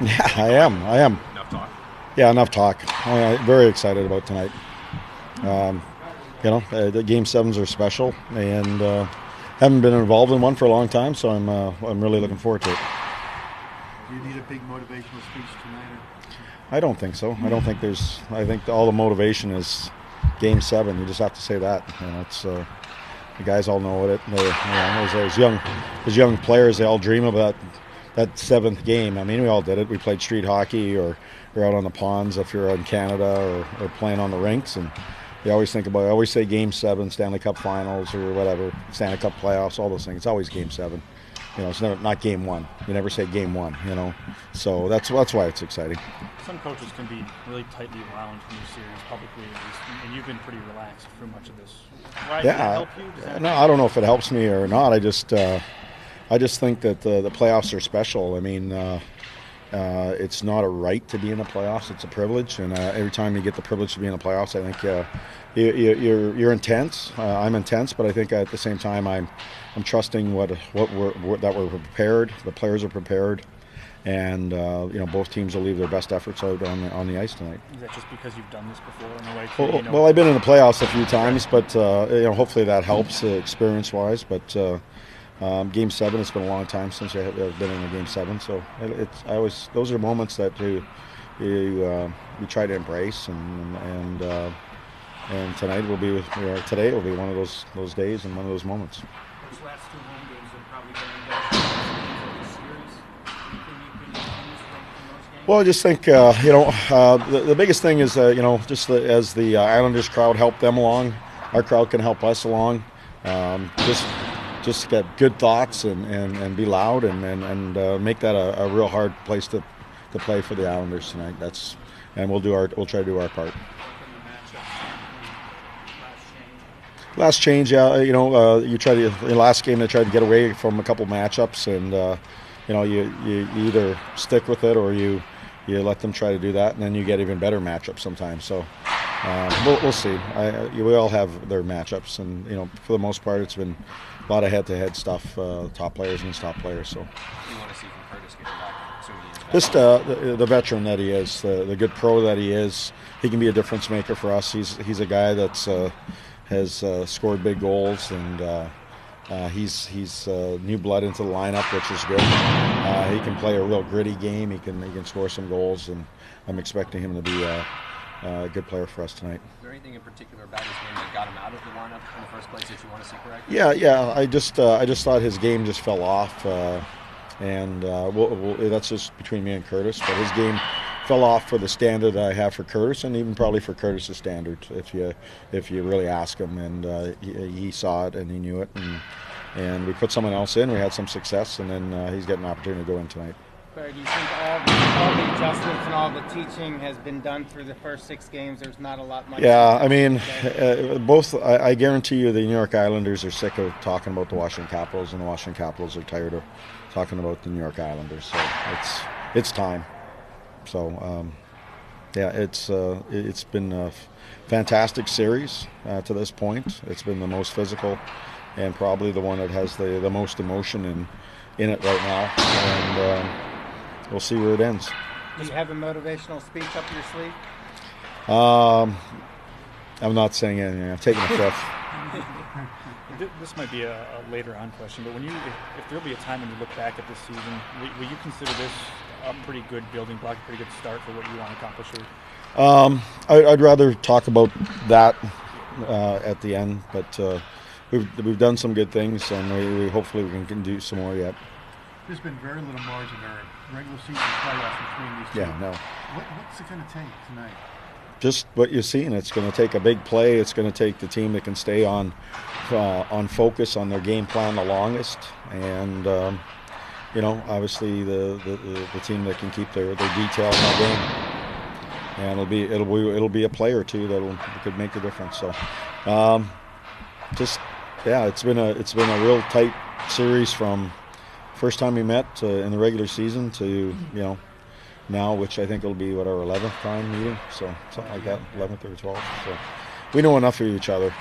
Yeah, I am. Enough talk. Yeah, enough talk. I'm very excited about tonight. Um, the game sevens are special, and haven't been involved in one for a long time, so I'm really looking forward to it. Do you need a big motivational speech tonight? I don't think so. I think all the motivation is game seven. You just have to say that. It's the guys all know it. As young players, they all dream about that seventh game. I mean, we all did it. We played street hockey or out on the ponds if you're in Canada or playing on the rinks, and you always think about. I always say Game 7, Stanley Cup Finals or whatever, Stanley Cup playoffs, all those things. It's always Game 7. It's never not Game 1. You never say Game 1. So that's why it's exciting. Some coaches can be really tightly wound in your series, publicly at least, and you've been pretty relaxed through much of this. Why, does that help you? No, I don't know if it helps me or not. I just think that the playoffs are special. I mean, it's not a right to be in the playoffs; it's a privilege. And every time you get the privilege to be in the playoffs, I think you're intense. I'm intense, but I think at the same time, I'm trusting that we're prepared. The players are prepared, and both teams will leave their best efforts out on the ice tonight. Is that just because you've done this before in a way? Well, I've been in the playoffs a few times, but hopefully that helps experience-wise. But Game 7, it's been a long time since I've been in a Game 7, so those are moments that you try to embrace, and tonight today will be one of those days and one of those moments. Those last two home games are probably going to be the series. Anything you can use from those games? Well, I just think the biggest thing is as the Islanders crowd help them along, our crowd can help us along. Just get good thoughts and be loud and make that a real hard place to play for the Islanders tonight. We'll try to do our part. Last change, you try to in the last game they tried to get away from a couple matchups, and you either stick with it or you let them try to do that, and then you get even better matchups sometimes. So we'll see. We all have their matchups, and for the most part, it's been a lot of head-to-head stuff, top players against top players. So. What do you want to see from Curtis getting back? Just the veteran that he is, the good pro that he is. He can be a difference maker for us. He's a guy that's has scored big goals, and he's new blood into the lineup, which is good. He can play a real gritty game. He can score some goals, and I'm expecting him to be a good player for us tonight. Is there anything in particular about his game that got him out of the lineup in the first place that you want to see corrected? Yeah. I just thought his game just fell off, and that's just between me and Curtis. But his game fell off for the standard that I have for Curtis, and even probably for Curtis's standard, if you really ask him. And he saw it and he knew it, and we put someone else in. We had some success, and then he's getting an opportunity to go in tonight. Barry, do you think all the adjustments and all the teaching has been done for the first 6 games? There's not a lot much. Yeah, I mean, both. I guarantee you, the New York Islanders are sick of talking about the Washington Capitals, and the Washington Capitals are tired of talking about the New York Islanders. So it's time. So it's been a fantastic series to this point. It's been the most physical, and probably the one that has the most emotion in it right now. And we'll see where it ends. Do you have a motivational speech up your sleeve? I'm not saying anything. I'm taking a fifth. This might be a later on question, but if there'll be a time when you look back at this season, will you consider this a pretty good building block, a pretty good start for what you want to accomplish here? I'd rather talk about that at the end, but we've done some good things, and we hopefully we can do some more yet. There's been very little margin or regular season playoffs between these two. Yeah, no. What's it going to take tonight? Just what you've seen. It's going to take a big play. It's going to take the team that can stay on focus on their game plan the longest, and obviously the team that can keep their detail in their game. And it'll be a play or two that could make the difference. So, it's been a real tight series from first time we met in the regular season to now, which I think will be our 11th time meeting, so something like that, 11th or 12th. So we know enough of each other.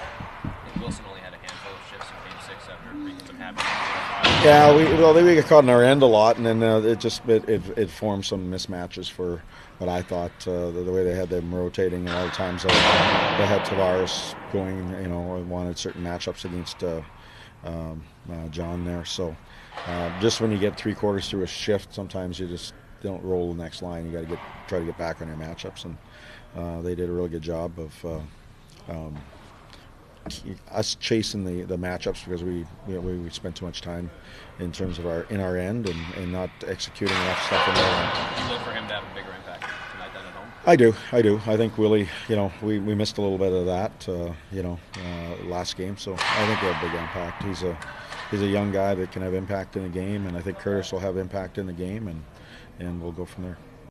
Wilson only had a handful of shifts in Game 6 after Pregame, but Yeah, we got caught in our end a lot, and then it formed some mismatches for what I thought the way they had them rotating. A lot of times they had Tavares going, wanted certain matchups against John there. So just when you get 3/4 through a shift, sometimes you just don't roll the next line. You got to try to get back on your matchups, and they did a really good job of us chasing the matchups because we spent too much time in terms of our end and not executing enough stuff in there. You look for him to have a bigger impact tonight than at home? I do. I think Willie, we missed a little bit of that, last game. So I think he had a big impact. He's a young guy that can have impact in the game, and I think Curtis will have impact in the game, and we'll go from there.